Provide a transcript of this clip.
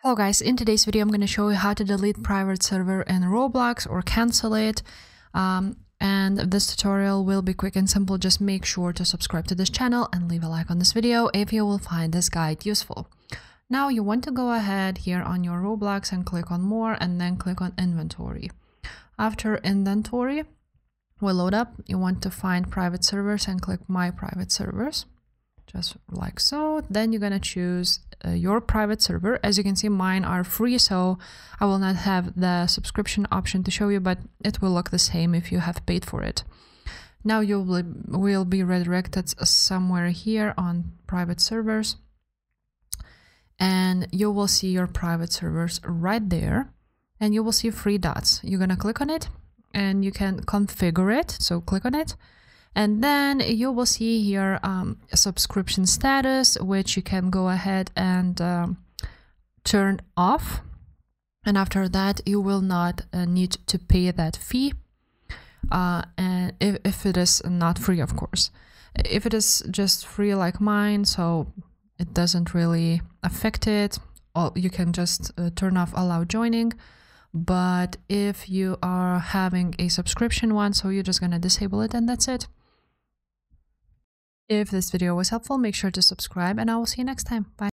Hello guys, in today's video I'm going to show you how to delete private server in Roblox or cancel it. And this tutorial will be quick and simple. Just make sure to subscribe to this channel and leave a like on this video if you will find this guide useful. Now you want to go ahead here on your Roblox and click on more and then click on inventory. After inventory will load up, you want to find private servers and click my private servers. Just like so. Then you're gonna choose your private server. As you can see, mine are free, so I will not have the subscription option to show you, but it will look the same if you have paid for it. Now you will be redirected somewhere here on private servers, and you will see your private servers right there, and you will see 3 dots. You're gonna click on it and you can configure it, so click on it. And then you will see here a subscription status, which you can go ahead and turn off. And after that, you will not need to pay that fee. And if it is not free, of course. If it is just free like mine, so it doesn't really affect it, you can just turn off allow joining. But if you are having a subscription one, so you're just gonna disable it and that's it. If this video was helpful, make sure to subscribe and I will see you next time. Bye.